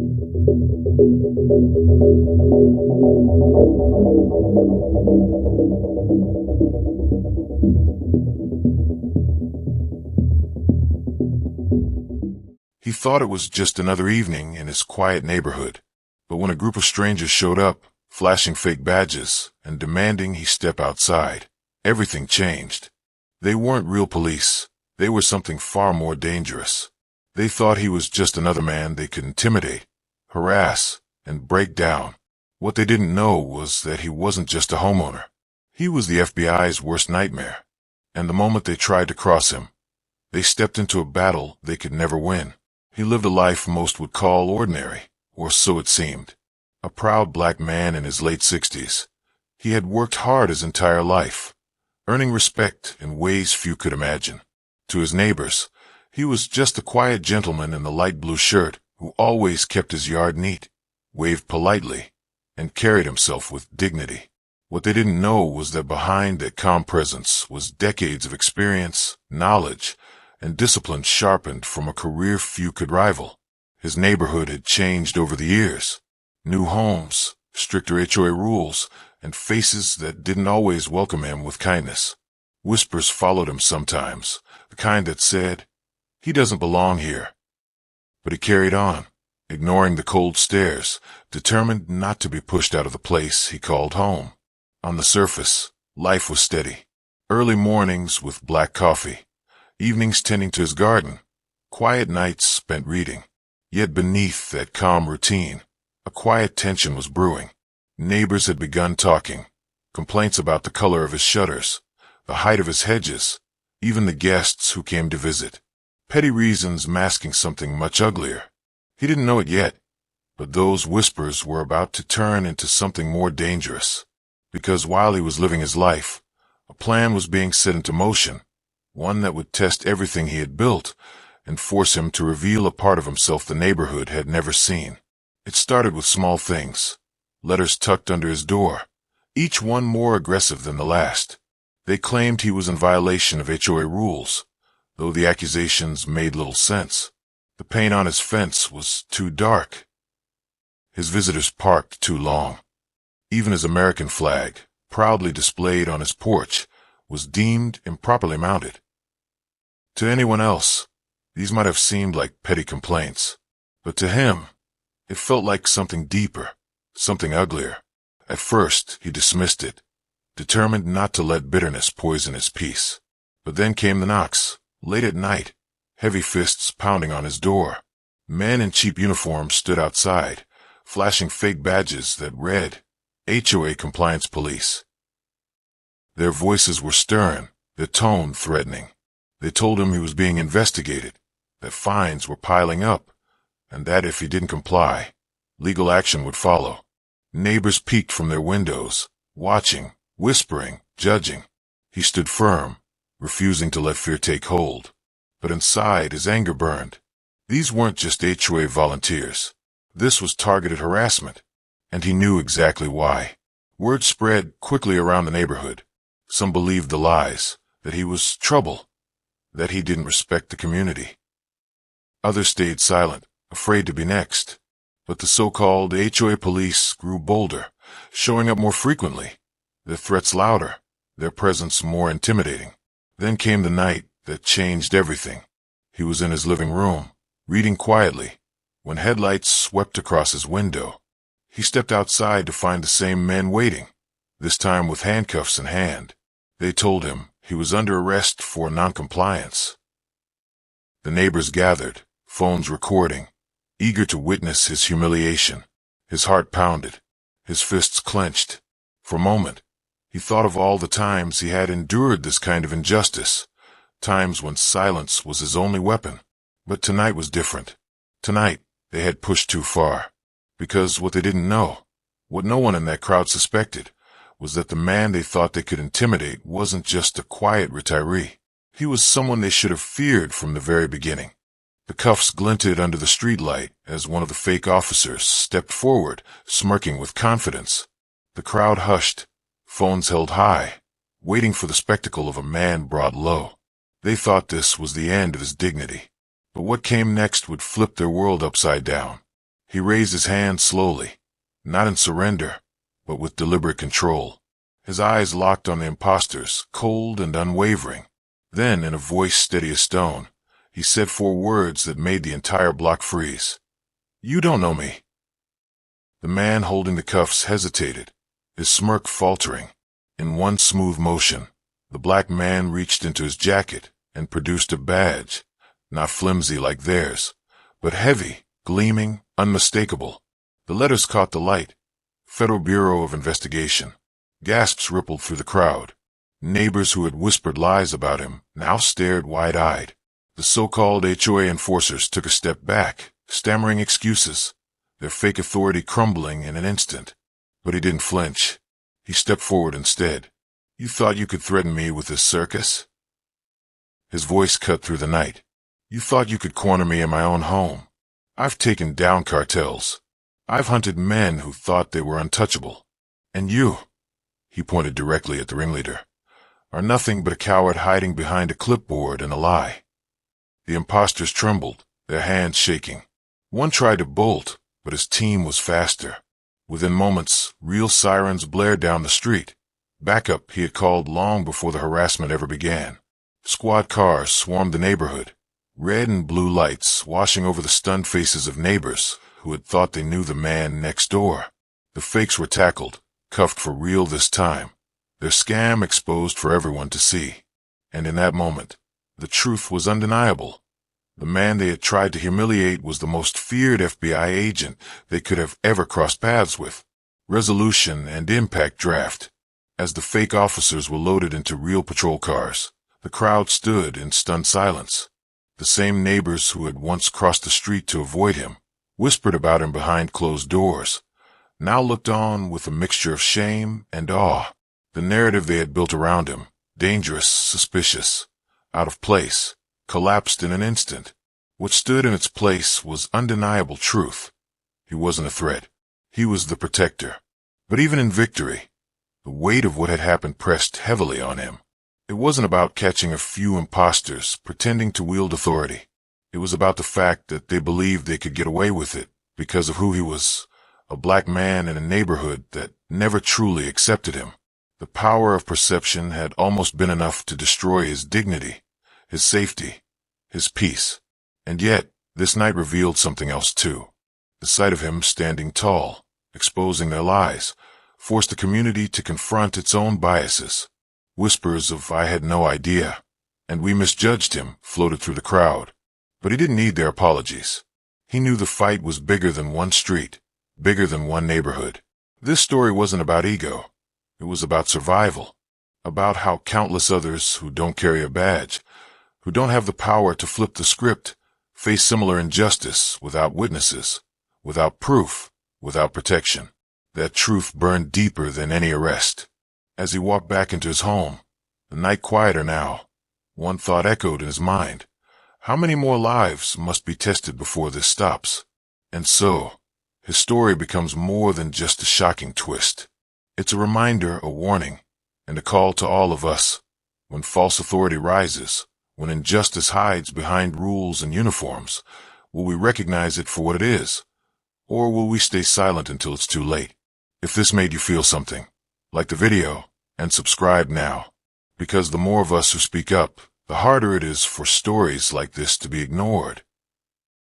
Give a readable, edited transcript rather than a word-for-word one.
He thought it was just another evening in his quiet neighborhood, but when a group of strangers showed up, flashing fake badges and demanding he step outside, everything changed. They weren't real police. They were something far more dangerous. They thought he was just another man they could intimidate, harass, and break down. What they didn't know was that he wasn't just a homeowner. He was the FBI's worst nightmare. And the moment they tried to cross him, they stepped into a battle they could never win. He lived a life most would call ordinary, or so it seemed. A proud black man in his late 60s. He had worked hard his entire life, earning respect in ways few could imagine. To his neighbors, he was just a quiet gentleman in the light blue shirt who always kept his yard neat, waved politely, and carried himself with dignity. What they didn't know was that behind that calm presence was decades of experience, knowledge, and discipline sharpened from a career few could rival. His neighborhood had changed over the years. New homes, stricter HOA rules, and faces that didn't always welcome him with kindness. Whispers followed him sometimes, the kind that said, "He doesn't belong here." But he carried on, ignoring the cold stares, determined not to be pushed out of the place he called home. On the surface, life was steady. Early mornings with black coffee, evenings tending to his garden, quiet nights spent reading. Yet beneath that calm routine, a quiet tension was brewing. Neighbors had begun talking, complaints about the color of his shutters, the height of his hedges, even the guests who came to visit. Petty reasons masking something much uglier. He didn't know it yet, but those whispers were about to turn into something more dangerous. Because while he was living his life, a plan was being set into motion, one that would test everything he had built and force him to reveal a part of himself the neighborhood had never seen. It started with small things, letters tucked under his door, each one more aggressive than the last. They claimed he was in violation of HOA rules, though the accusations made little sense. The paint on his fence was too dark. His visitors parked too long. Even his American flag, proudly displayed on his porch, was deemed improperly mounted. To anyone else, these might have seemed like petty complaints, but to him, it felt like something deeper, something uglier. At first, he dismissed it, determined not to let bitterness poison his peace. But then came the knocks, late at night, heavy fists pounding on his door. Men in cheap uniforms stood outside, flashing fake badges that read, HOA Compliance Police. Their voices were stern, their tone threatening. They told him he was being investigated, that fines were piling up, and that if he didn't comply, legal action would follow. Neighbors peeked from their windows, watching, whispering, judging. He stood firm, refusing to let fear take hold. But inside, his anger burned. These weren't just HOA volunteers. This was targeted harassment, and he knew exactly why. Word spread quickly around the neighborhood. Some believed the lies, that he was trouble, that he didn't respect the community. Others stayed silent, afraid to be next. But the so-called HOA police grew bolder, showing up more frequently, their threats louder, their presence more intimidating. Then came the night that changed everything. He was in his living room, reading quietly, when headlights swept across his window. He stepped outside to find the same men waiting, this time with handcuffs in hand. They told him he was under arrest for noncompliance. The neighbors gathered, phones recording, eager to witness his humiliation. His heart pounded, his fists clenched. For a moment, he thought of all the times he had endured this kind of injustice, times when silence was his only weapon. But tonight was different. Tonight, they had pushed too far. Because what they didn't know, what no one in that crowd suspected, was that the man they thought they could intimidate wasn't just a quiet retiree. He was someone they should have feared from the very beginning. The cuffs glinted under the streetlight as one of the fake officers stepped forward, smirking with confidence. The crowd hushed, phones held high, waiting for the spectacle of a man brought low. They thought this was the end of his dignity. But what came next would flip their world upside down. He raised his hand slowly, not in surrender, but with deliberate control. His eyes locked on the impostors, cold and unwavering. Then, in a voice steady as stone, he said 4 words that made the entire block freeze. "You don't know me." The man holding the cuffs hesitated, his smirk faltering. In one smooth motion, the black man reached into his jacket and produced a badge, not flimsy like theirs, but heavy, gleaming, unmistakable. The letters caught the light. Federal Bureau of Investigation. Gasps rippled through the crowd. Neighbors who had whispered lies about him now stared wide-eyed. The so-called HOA enforcers took a step back, stammering excuses, their fake authority crumbling in an instant. But he didn't flinch. He stepped forward instead. "You thought you could threaten me with this circus?" His voice cut through the night. "You thought you could corner me in my own home? I've taken down cartels. I've hunted men who thought they were untouchable. And you," he pointed directly at the ringleader, "are nothing but a coward hiding behind a clipboard and a lie." The impostors trembled, their hands shaking. One tried to bolt, but his team was faster. Within moments, real sirens blared down the street. Backup he had called long before the harassment ever began. Squad cars swarmed the neighborhood, red and blue lights washing over the stunned faces of neighbors who had thought they knew the man next door. The fakes were tackled, cuffed for real this time, their scam exposed for everyone to see. And in that moment, the truth was undeniable. The man they had tried to humiliate was the most feared FBI agent they could have ever crossed paths with. Resolution and impact draft. As the fake officers were loaded into real patrol cars, the crowd stood in stunned silence. The same neighbors who had once crossed the street to avoid him, whispered about him behind closed doors, now looked on with a mixture of shame and awe. The narrative they had built around him, dangerous, suspicious, out of place, collapsed in an instant. What stood in its place was undeniable truth. He wasn't a threat. He was the protector. But even in victory, the weight of what had happened pressed heavily on him. It wasn't about catching a few imposters pretending to wield authority. It was about the fact that they believed they could get away with it because of who he was, a black man in a neighborhood that never truly accepted him. The power of perception had almost been enough to destroy his dignity, his safety, his peace. And yet, this night revealed something else too. The sight of him standing tall, exposing their lies, forced the community to confront its own biases. Whispers of "I had no idea," and "we misjudged him," floated through the crowd. But he didn't need their apologies. He knew the fight was bigger than one street, bigger than one neighborhood. This story wasn't about ego. It was about survival, about how countless others who don't carry a badge, who don't have the power to flip the script, face similar injustice without witnesses, without proof, without protection. That truth burned deeper than any arrest. As he walked back into his home, the night quieter now, one thought echoed in his mind. How many more lives must be tested before this stops? And so, his story becomes more than just a shocking twist. It's a reminder, a warning, and a call to all of us. When false authority rises, when injustice hides behind rules and uniforms, will we recognize it for what it is? Or will we stay silent until it's too late? If this made you feel something, like the video, and subscribe now. Because the more of us who speak up, the harder it is for stories like this to be ignored.